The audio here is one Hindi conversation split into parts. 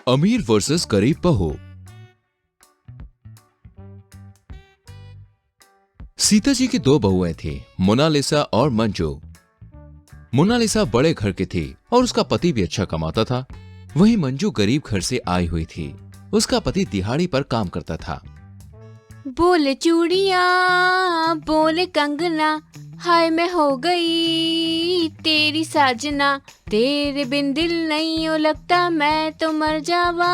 अमीर वर्सेस गरीब बहू। सीता जी की दो बहुएं थी, मोनालिसा और मंजू। मोनालिसा बड़े घर की थी और उसका पति भी अच्छा कमाता था। वहीं मंजू गरीब घर से आई हुई थी। उसका पति दिहाड़ी पर काम करता था। बोले चूड़िया बोले कंगना, हाय मैं हो गई तेरी साजना, तेरे बिन दिल नहीं हो लगता मैं तो मर जावा।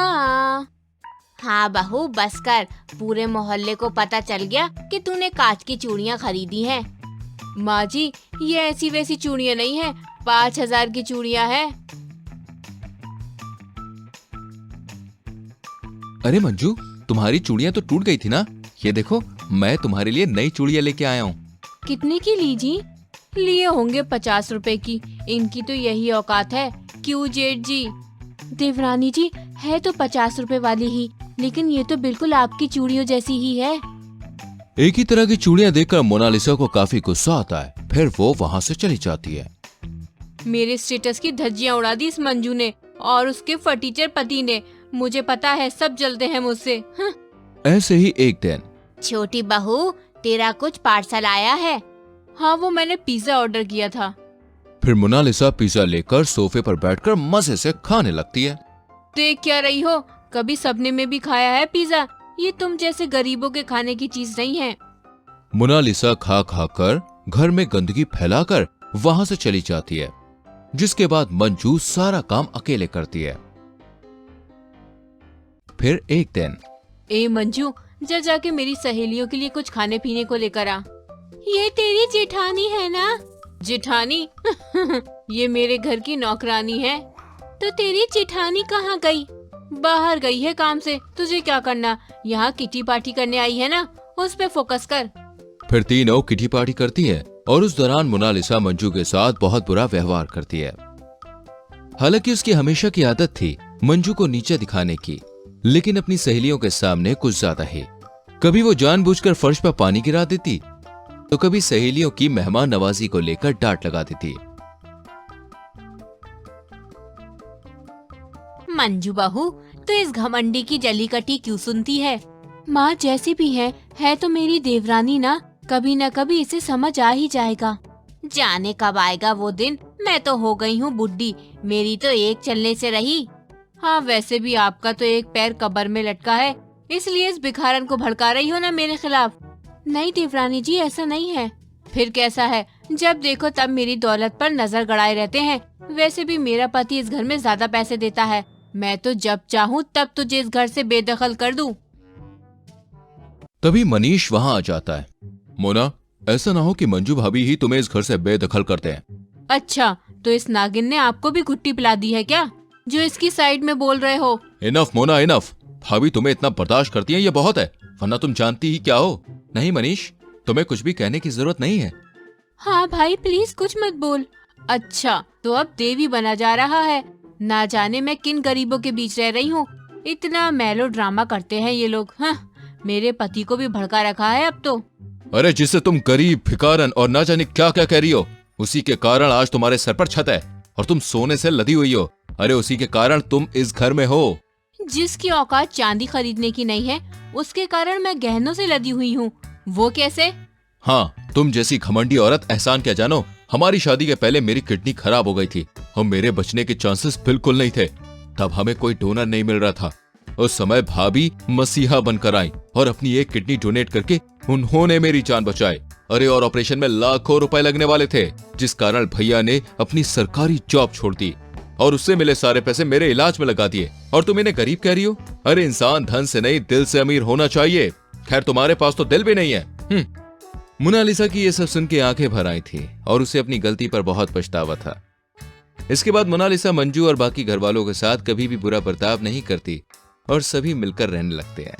हाँ बहू बस कर, पूरे मोहल्ले को पता चल गया कि तूने कांच की चूड़ियाँ खरीदी हैं। माँ जी ये ऐसी वैसी चूड़ियाँ नहीं है, 5,000 की चूड़ियाँ हैं। अरे मंजू, तुम्हारी चूड़ियां तो टूट गई थी ना। ये देखो, मैं तुम्हारे लिए नई चूड़ियां लेके आया हूँ। कितने की ली जी? लिए होंगे 50 रुपए की। इनकी तो यही औकात है। क्यों जेठ जी? देवरानी जी है तो 50 रुपए वाली ही, लेकिन ये तो बिल्कुल आपकी चूड़ियों जैसी ही है। एक ही तरह की चूड़ियां देखकर मोनालिसा को काफी गुस्सा आता है। फिर वो वहाँ से चली जाती है। मेरे स्टेटस की धज्जियां उड़ा दी इस मंजू ने और उसके फटीचर पति ने। मुझे पता है सब जलते हैं मुझसे। ऐसे ही एक दिन, छोटी बहू तेरा कुछ पार्सल आया है? हाँ वो मैंने पिज्जा ऑर्डर किया था। फिर मोनालिसा पिज्जा लेकर सोफे पर बैठकर मजे से खाने लगती है। देख क्या रही हो? कभी सपने में भी खाया है पिज्जा? ये तुम जैसे गरीबों के खाने की चीज नहीं है। मोनालिसा खा खा कर घर में गंदगी फैलाकर वहाँ से चली जाती है, जिसके बाद मंजू सारा काम अकेले करती है। फिर एक दिन, ए मंजू जा जाके मेरी सहेलियों के लिए कुछ खाने पीने को लेकर आ। ये तेरी जेठानी है ना? जेठानी? ये मेरे घर की नौकरानी है। तो तेरी जेठानी कहाँ गई? बाहर गई है काम से। तुझे क्या करना? यहाँ किटी पार्टी करने आई है ना, उस पे फोकस कर। फिर तीनों किटी पार्टी करती है और उस दौरान मोनालिसा मंजू के साथ बहुत बुरा व्यवहार करती है। हालांकि उसकी हमेशा की आदत थी मंजू को नीचे दिखाने की, लेकिन अपनी सहेलियों के सामने कुछ ज्यादा ही। कभी वो जानबूझकर फर्श पर पानी गिरा देती, तो कभी सहेलियों की मेहमान नवाजी को लेकर डांट लगा देती। मंजू बहू तो इस घमंडी की जली कटी क्यों सुनती है? माँ जैसी भी है तो मेरी देवरानी ना। कभी न कभी इसे समझ आ ही जाएगा। जाने कब आएगा वो दिन। मैं तो हो गई हूँ बुड्ढी, मेरी तो एक चलने से रही। हाँ वैसे भी आपका तो एक पैर कब्र में लटका है, इसलिए इस भिखारन को भड़का रही हो ना मेरे खिलाफ। नहीं देवरानी जी ऐसा नहीं है। फिर कैसा है? जब देखो तब मेरी दौलत पर नजर गड़ाए रहते हैं। वैसे भी मेरा पति इस घर में ज्यादा पैसे देता है। मैं तो जब चाहूँ तब तुझे इस घर से बेदखल कर दूं। तभी मनीष वहाँ आ जाता है। मोना, ऐसा ना हो कि मंजू भाभी ही तुम्हें इस घर से बेदखल करते हैं। अच्छा तो इस नागिन ने आपको भी घुट्टी पिला दी है क्या, जो इसकी साइड में बोल रहे हो? Enough Mona enough. भाभी तुम्हें इतना बर्दाश्त करती हैं, ये बहुत है, वरना तुम जानती ही क्या हो। नहीं मनीष, तुम्हें कुछ भी कहने की जरूरत नहीं है। हाँ भाई प्लीज कुछ मत बोल। अच्छा तो अब देवी बना जा रहा है। ना जाने मैं किन गरीबों के बीच रह रही हूँ। इतना मेलो ड्रामा करते हैं ये लोग। हाँ मेरे पति को भी भड़का रखा है अब तो। अरे जिससे तुम गरीब, भिखारन और ना जाने क्या क्या कह रही हो, उसी के कारण आज तुम्हारे सर पर छत है और तुम सोने से लदी हुई हो। अरे उसी के कारण तुम इस घर में हो। जिसकी औकात चांदी खरीदने की नहीं है, उसके कारण मैं गहनों से लदी हुई हूँ। वो कैसे? हाँ तुम जैसी घमंडी औरत एहसान क्या जानो। हमारी शादी के पहले मेरी किडनी खराब हो गई थी और मेरे बचने के चांसेस बिल्कुल नहीं थे। तब हमें कोई डोनर नहीं मिल रहा था। उस समय भाभी मसीहा बनकर आई और अपनी एक किडनी डोनेट करके उन्होंने मेरी जान बचाई। अरे और ऑपरेशन में लाखों रुपए लगने वाले थे, जिस कारण भैया ने अपनी सरकारी जॉब छोड़ दी और उससे मिले सारे पैसे मेरे इलाज में लगा दिए। और तुम इन्हें गरीब कह रही हो? अरे इंसान धन से नहीं दिल से अमीर होना चाहिए। खैर तुम्हारे पास तो दिल भी नहीं है। मोनालिसा की ये सब सुन के आंखें भर आई थी और उसे अपनी गलती पर बहुत पछतावा था। इसके बाद मोनालिसा मंजू और बाकी घर वालों के साथ कभी भी बुरा बर्ताव नहीं करती और सभी मिलकर रहने लगते हैं।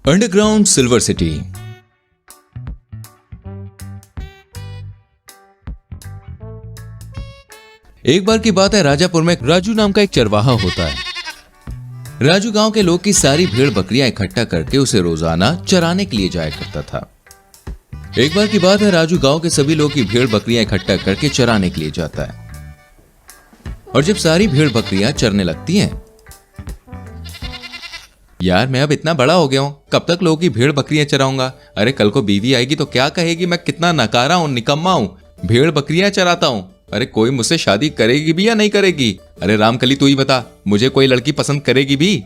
Underground silver city. एक बार की बात है, राजापुर में राजू नाम का एक चरवाहा होता है। राजू गांव के लोग की सारी भेड़ बकरियां इकट्ठा करके उसे रोजाना चराने के लिए जाया करता था। एक बार की बात है, राजू गांव के सभी लोग की भेड़ बकरियां इकट्ठा करके चराने के लिए जाता है और जब सारी भेड़ बकरियां चरने लगती हैं यार मैं अब इतना बड़ा हो गया हूँ, कब तक लोगों की भेड़ बकरियां चराऊंगा। अरे कल को बीवी आएगी तो क्या कहेगी मैं कितना नकारा हूँ, निकम्मा हूँ, भेड़ बकरियां चराता हूँ। अरे कोई मुझसे शादी करेगी भी या नहीं करेगी? अरे रामकली तू ही बता, मुझे कोई लड़की पसंद करेगी भी?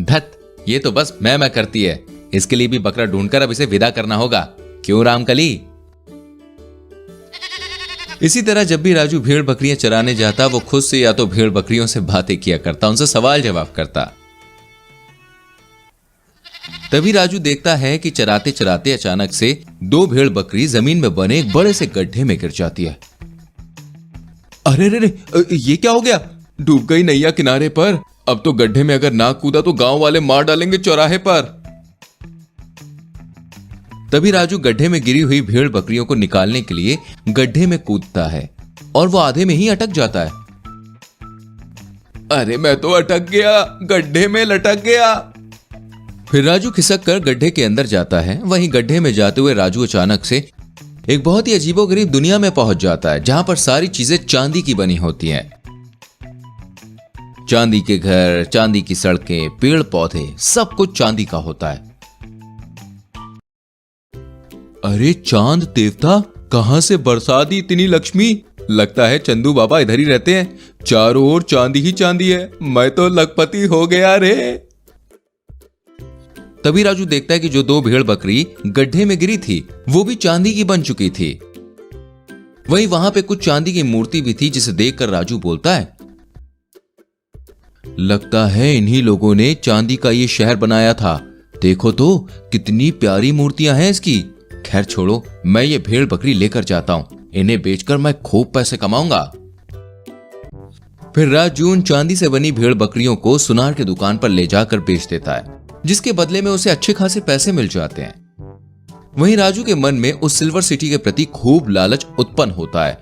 धत, ये तो बस मैं करती है। इसके लिए भी बकरा ढूंढकर अब इसे विदा करना होगा। क्यों रामकली? इसी तरह जब भी राजू भेड़ बकरियां चराने जाता, वो खुद से या तो भेड़ बकरियों से बातें किया करता, उनसे सवाल जवाब करता। तभी राजू देखता है कि चराते चराते अचानक से दो भेड़ बकरी जमीन में बने एक बड़े से गड्ढे में गिर जाती है। अरे रे रे, ये क्या हो गया? डूब गई नैया किनारे पर। अब तो गड्ढे में अगर ना कूदा तो गांव वाले मार डालेंगे चौराहे पर। तभी राजू गड्ढे में गिरी हुई भेड़ बकरियों को निकालने के लिए गड्ढे में कूदता है और वो आधे में ही अटक जाता है। अरे मैं तो अटक गया, गड्ढे में लटक गया। फिर राजू खिसक कर गड्ढे के अंदर जाता है। वहीं गड्ढे में जाते हुए राजू अचानक से एक बहुत ही अजीबोगरीब दुनिया में पहुंच जाता है, जहां पर सारी चीजें चांदी की बनी होती हैं। चांदी के घर, चांदी की सड़कें, पेड़ पौधे, सब कुछ चांदी का होता है। अरे चांद देवता, कहां से बरसा दी इतनी लक्ष्मी? लगता है चंदू बाबा इधर ही रहते हैं। चारों ओर चांदी ही चांदी है। मैं तो लखपति हो गया रे। तभी राजू देखता है कि जो दो भेड़ बकरी गड्ढे में गिरी थी वो भी चांदी की बन चुकी थी। वहीं वहां पे कुछ चांदी की मूर्ति भी थी, जिसे देखकर राजू बोलता है, लगता है इन्हीं लोगों ने चांदी का ये शहर बनाया था। देखो तो कितनी प्यारी मूर्तियां हैं इसकी। खैर छोड़ो, मैं ये भेड़ बकरी लेकर जाता हूं, इन्हें बेचकर मैं खूब पैसे कमाऊंगा। फिर राजू उन चांदी से बनी भेड़ बकरियों को सुनार की दुकान पर ले जाकर बेच देता है, जिसके बदले में उसे अच्छे खासे पैसे मिल जाते हैं। वहीं राजू के मन में उस सिल्वर सिटी के प्रति खूब लालच उत्पन्न होता है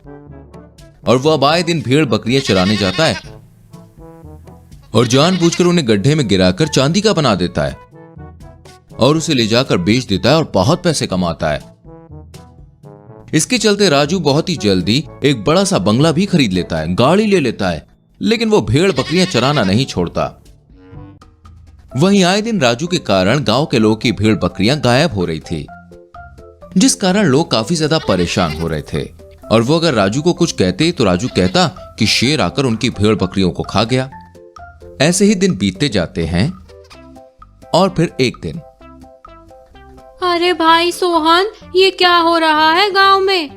और वह अब आए दिन भेड़ बकरियां चराने जाता है और जानबूझकर उन्हें गड्ढे में गिराकर चांदी का बना देता है और उसे ले जाकर बेच देता है और बहुत पैसे कमाता है। इसके चलते राजू बहुत ही जल्दी एक बड़ा सा बंगला भी खरीद लेता है, गाड़ी ले लेता है, लेकिन वो भेड़ बकरियां चराना नहीं छोड़ता। वहीं आए दिन राजू के कारण गांव के लोगों की भेड़ बकरियां गायब हो रही थी, जिस कारण लोग काफी ज्यादा परेशान हो रहे थे। और वो अगर राजू को कुछ कहते तो राजू कहता कि शेर आकर उनकी भेड़ बकरियों को खा गया। ऐसे ही दिन बीतते जाते हैं और फिर एक दिन, अरे भाई सोहन, ये क्या हो रहा है गांव में?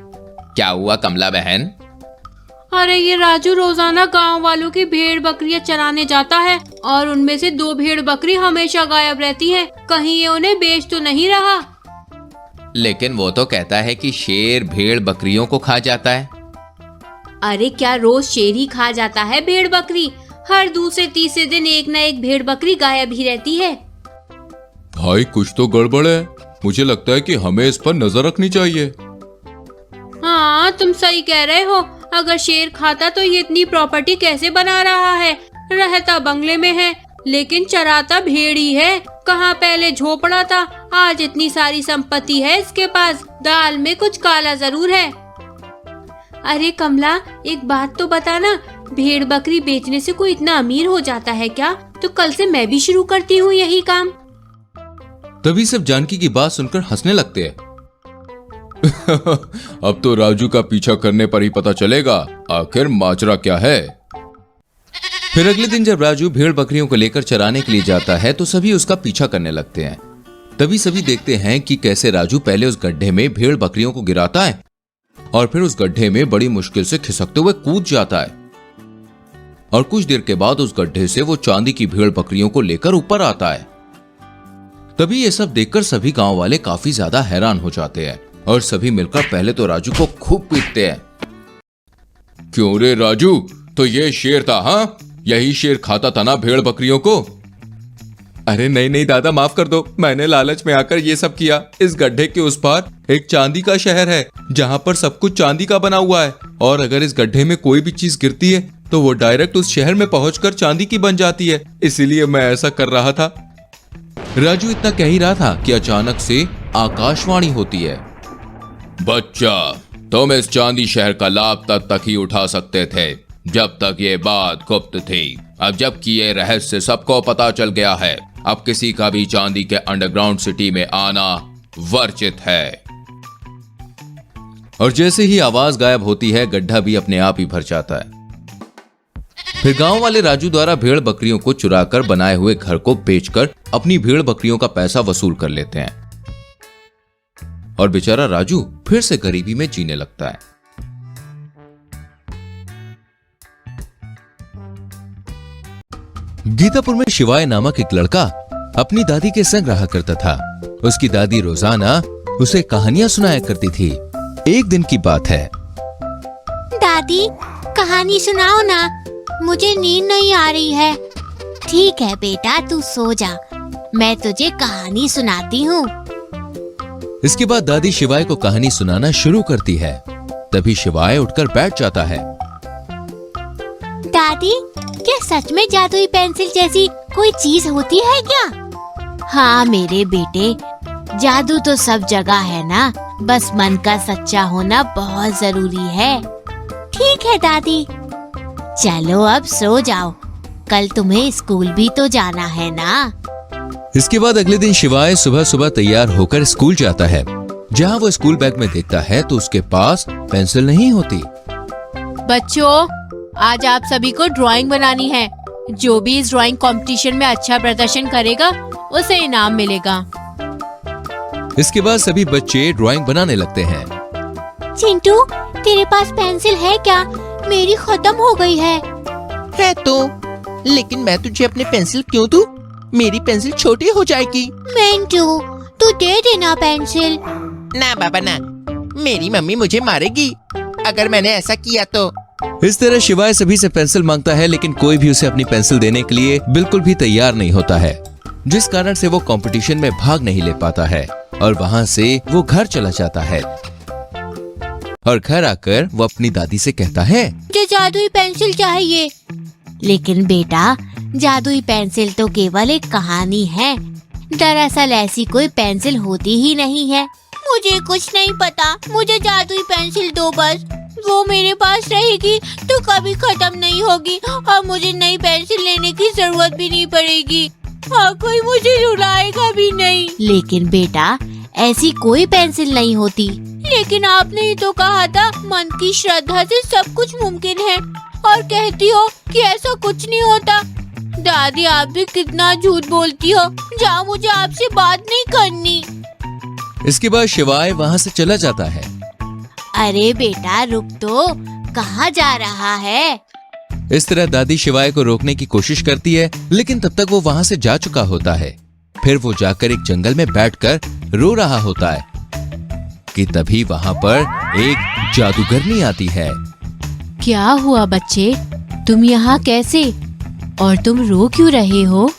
क्या हुआ कमला बहन? अरे ये राजू रोजाना गांव वालों की भेड़ बकरियां चराने जाता है और उनमें से दो भेड़ बकरी हमेशा गायब रहती हैं। कहीं ये उन्हें बेच तो नहीं रहा? लेकिन वो तो कहता है कि शेर भेड़ बकरियों को खा जाता है। अरे क्या रोज शेर ही खा जाता है भेड़ बकरी? हर दूसरे तीसरे दिन एक न एक भेड़ बकरी गायब ही रहती है। भाई कुछ तो गड़बड़ है। मुझे लगता है कि हमें इस पर नजर रखनी चाहिए। हाँ तुम सही कह रहे हो। अगर शेर खाता तो ये इतनी प्रॉपर्टी कैसे बना रहा है? रहता बंगले में है लेकिन चराता भेड़ ही है। कहाँ पहले झोपड़ा था, आज इतनी सारी संपत्ति है इसके पास। दाल में कुछ काला जरूर है। अरे कमला, एक बात तो बता ना, भेड़ बकरी बेचने से कोई इतना अमीर हो जाता है क्या? तो कल से मैं भी शुरू करती हूँ यही काम। तभी सब जानकी की बात सुनकर हंसने लगते हैं। अब तो राजू का पीछा करने पर ही पता चलेगा आखिर माजरा क्या है। फिर अगले दिन जब राजू भेड़ बकरियों को लेकर चराने के लिए जाता है तो सभी उसका पीछा करने लगते हैं। तभी सभी देखते हैं कि कैसे राजू पहले उस गड्ढे में भेड़ बकरियों को गिराता है और फिर उस गड्ढे में बड़ी मुश्किल से खिसकते हुए कूद जाता है और कुछ देर के बाद उस गड्ढे से वो चांदी की भेड़ बकरियों को लेकर ऊपर आता है। तभी ये सब देखकर सभी गांव वाले काफी ज्यादा हैरान हो जाते हैं और सभी मिलकर पहले तो राजू को खूब पीटते हैं। क्यों रे राजू, तो ये शेर था? हाँ, यही शेर खाता था ना भेड़ बकरियों को? अरे नहीं नहीं दादा, माफ कर दो, मैंने लालच में आकर ये सब किया। इस गड्ढे के उस पार एक चांदी का शहर है जहां पर सब कुछ चांदी का बना हुआ है और अगर इस गड्ढे में कोई भी चीज गिरती है तो वो डायरेक्ट उस शहर में पहुंचकर चांदी की बन जाती है, इसीलिए मैं ऐसा कर रहा था। राजू इतना कह ही रहा था कि अचानक से आकाशवाणी होती है। बच्चा, तुम इस चांदी शहर का लाभ तब तक ही उठा सकते थे जब तक ये बात गुप्त थी। अब जबकि ये रहस्य सबको पता चल गया है, अब किसी का भी चांदी के अंडरग्राउंड सिटी में आना वर्जित है। और जैसे ही आवाज गायब होती है, गड्ढा भी अपने आप ही भर जाता है। फिर गांव वाले राजू द्वारा भेड़ बकरियों को चुराकर बनाए हुए घर को बेचकर अपनी भेड़ बकरियों का पैसा वसूल कर लेते हैं और बेचारा राजू फिर से गरीबी में जीने लगता है। गीतापुर में शिवाय नामक एक लड़का अपनी दादी के संग रहा करता था। उसकी दादी रोजाना उसे कहानियां सुनाया करती थी। एक दिन की बात है। दादी, कहानी सुनाओ ना, मुझे नींद नहीं आ रही है। ठीक है बेटा, तू सो जा, मैं तुझे कहानी सुनाती हूँ। इसके बाद दादी शिवाय को कहानी सुनाना शुरू करती है। तभी शिवाय उठकर बैठ जाता है। दादी, क्या सच में जादुई पेंसिल जैसी कोई चीज होती है क्या? हाँ मेरे बेटे, जादू तो सब जगह है ना, बस मन का सच्चा होना बहुत जरूरी है। ठीक है दादी, चलो अब सो जाओ, कल तुम्हें स्कूल भी तो जाना है ना। इसके बाद अगले दिन शिवाय सुबह सुबह तैयार होकर स्कूल जाता है। जहाँ वो स्कूल बैग में देखता है तो उसके पास पेंसिल नहीं होती। बच्चों, आज आप सभी को ड्राइंग बनानी है। जो भी इस ड्राइंग कंपटीशन में अच्छा प्रदर्शन करेगा उसे इनाम मिलेगा। इसके बाद सभी बच्चे ड्राइंग बनाने लगते हैं। चिंटू, तेरे पास पेंसिल है क्या? मेरी खत्म हो गई है। है तो, लेकिन मैं तुझे अपनी पेंसिल क्यों दूं? मेरी पेंसिल छोटी हो जाएगी। मिंटू, तू दे देना पेंसिल। ना बाबा ना, मेरी मम्मी मुझे मारेगी अगर मैंने ऐसा किया तो। इस तरह शिवाय सभी से पेंसिल मांगता है, लेकिन कोई भी उसे अपनी पेंसिल देने के लिए बिल्कुल भी तैयार नहीं होता है, जिस कारण से वो कंपटीशन में भाग नहीं ले पाता है और वहाँ से वो घर चला जाता है। और घर आकर वो अपनी दादी से कहता है, मुझे जादुई पेंसिल चाहिए। लेकिन बेटा, जादुई पेंसिल तो केवल एक कहानी है। दरअसल ऐसी कोई पेंसिल होती ही नहीं है। मुझे कुछ नहीं पता, मुझे जादुई पेंसिल दो बस। वो मेरे पास रहेगी तो कभी खत्म नहीं होगी और मुझे नई पेंसिल लेने की जरूरत भी नहीं पड़ेगी और कोई मुझे रुलाएगा भी नहीं। लेकिन बेटा, ऐसी कोई पेंसिल नहीं होती। लेकिन आपने ही तो कहा था मन की श्रद्धा से सब कुछ मुमकिन है, और कहती हो कि ऐसा कुछ नहीं होता। दादी, आप भी कितना झूठ बोलती हो। जाओ, मुझे आपसे बात नहीं करनी। इसके बाद शिवाय वहाँ से चला जाता है। अरे बेटा रुक तो, कहाँ जा रहा है? इस तरह दादी शिवाय को रोकने की कोशिश करती है, लेकिन तब तक वो वहाँ से जा चुका होता है। फिर वो जाकर एक जंगल में बैठकर रो रहा होता है कि तभी वहाँ पर एक जादूगरनी आती है। क्या हुआ बच्चे, तुम यहाँ कैसे? और तुम रो क्यों रहे हो?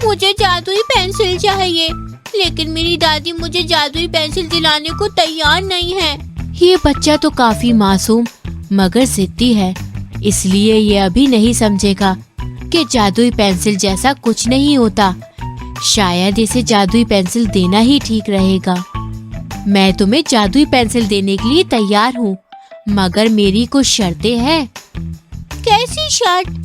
मुझे जादुई पेंसिल चाहिए, लेकिन मेरी दादी मुझे जादुई पेंसिल दिलाने को तैयार नहीं है। ये बच्चा तो काफी मासूम मगर जिद्दी है, इसलिए ये अभी नहीं समझेगा कि जादुई पेंसिल जैसा कुछ नहीं होता। शायद इसे जादुई पेंसिल देना ही ठीक रहेगा। मैं तुम्हें जादुई पेंसिल देने के लिए तैयार हूँ, मगर मेरी कुछ शर्तें हैं। कैसी शर्त?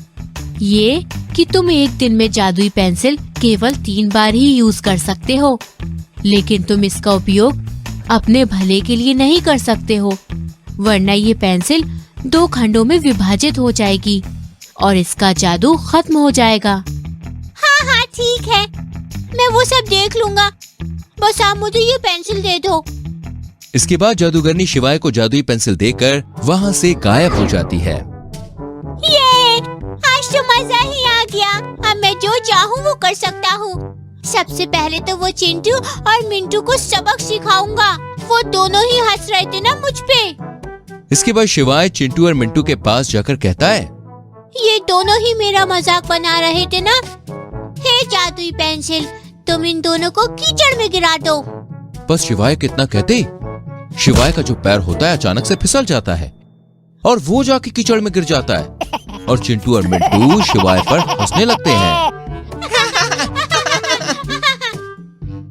ये कि तुम एक दिन में जादुई पेंसिल केवल 3 बार ही यूज कर सकते हो, लेकिन तुम इसका उपयोग अपने भले के लिए नहीं कर सकते हो, वरना ये पेंसिल 2 खंडों में विभाजित हो जाएगी और इसका जादू खत्म हो जाएगा। हाँ हाँ ठीक है, मैं वो सब देख लूंगा, बस आप मुझे ये पेंसिल दे दो। इसके बाद जादूगरनी शिवाय को जादुई पेंसिल देकर वहाँ से गायब हो जाती है। ये आज तो मजा ही आ गया। अब मैं जो चाहूँ वो कर सकता हूँ। सबसे पहले तो वो चिंटू और मिंटू को सबक सिखाऊंगा। वो दोनों ही हंस रहे थे ना मुझ पे। इसके बाद शिवाय चिंटू और मिंटू के पास जाकर कहता है, ये दोनों ही मेरा मजाक बना रहे थे ना। हे जादुई पेंसिल, तुम इन दोनों को कीचड़ में गिरा दो। बस शिवाय कितना कहते शिवाय का जो पैर होता है अचानक से फिसल जाता है और वो जाके कीचड़ में गिर जाता है और चिंटू और मिंटू शिवाय पर हंसने लगते हैं।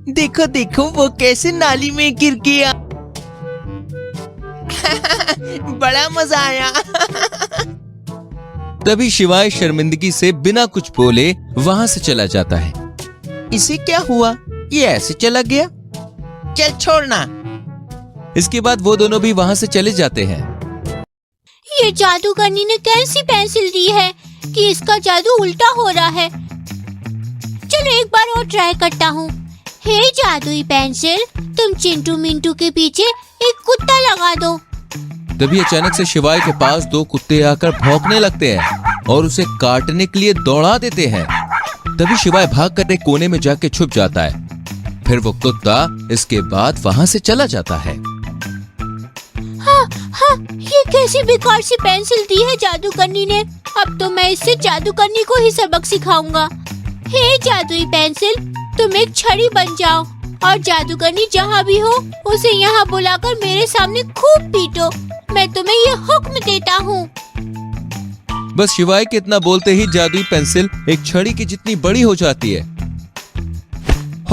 देखो देखो वो कैसे नाली में गिर गया। बड़ा मजा आया। तभी शिवाय शर्मिंदगी से बिना कुछ बोले वहां से चला जाता है। इसे क्या हुआ? ये ऐसे चला गया। चल छोड़ना। इसके बाद वो दोनों भी वहां से चले जाते हैं। ये जादूगरनी ने कैसी पेंसिल दी है कि इसका जादू उल्टा हो रहा है। चलो एक बार और ट्राई करता हूँ। हे जादुई पेंसिल, तुम चिंटू मिंटू के पीछे एक कुत्ता लगा दो। तभी अचानक से शिवाय के पास दो कुत्ते आकर भौंकने लगते हैं और उसे काटने के लिए दौड़ा देते हैं। तभी शिवाय भागकर एक कोने में जाके छुप जाता है। फिर वो कुत्ता इसके बाद वहां से चला जाता है। हाँ, ये कैसी बेकार सी पेंसिल दी है जादूगरनी ने। अब तो मैं इससे जादूगरनी को ही सबक सिखाऊंगा। हे जादुई पेंसिल, तुम एक छड़ी बन जाओ और जादूगरनी जहाँ भी हो उसे यहाँ बुलाकर मेरे सामने खूब पीटो। मैं तुम्हें ये हुक्म देता हूँ। बस शिवाय के इतना बोलते ही जादुई पेंसिल एक छड़ी की जितनी बड़ी हो जाती है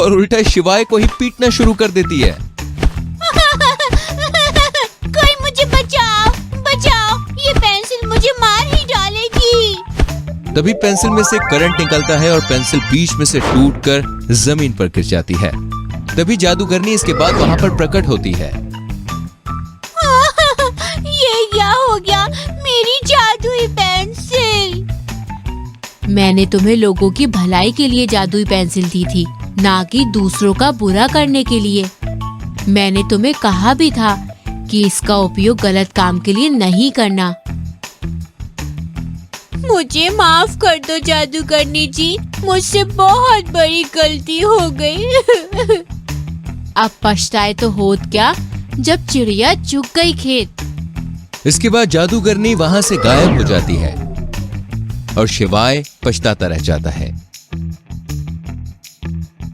और उल्टा शिवाय को ही पीटना शुरू कर देती है। कोई मुझे बचाओ, बचाओ, ये पेंसिल मुझे मार ही डालेगी। तभी पेंसिल में से करंट निकलता है और पेंसिल बीच में से टूटकर जमीन पर गिर जाती है। तभी जादूगरनी इसके बाद वहां पर प्रकट होती है। ये क्या हो गया? मेरी जादुई पेंसिल। मैंने तुम्हें लोगों की भलाई के लिए जादुई पेंसिल दी थी, ना कि दूसरों का बुरा करने के लिए। मैंने तुम्हें कहा भी था कि इसका उपयोग गलत काम के लिए नहीं करना। मुझे माफ कर दो जादूगरनी जी, मुझसे बहुत बड़ी गलती हो गई। अब पछताए तो होत क्या, जब चिड़िया चुग गई खेत। इसके बाद जादूगरनी वहां से गायब हो जाती है और शिवाय पछताता रह जाता है।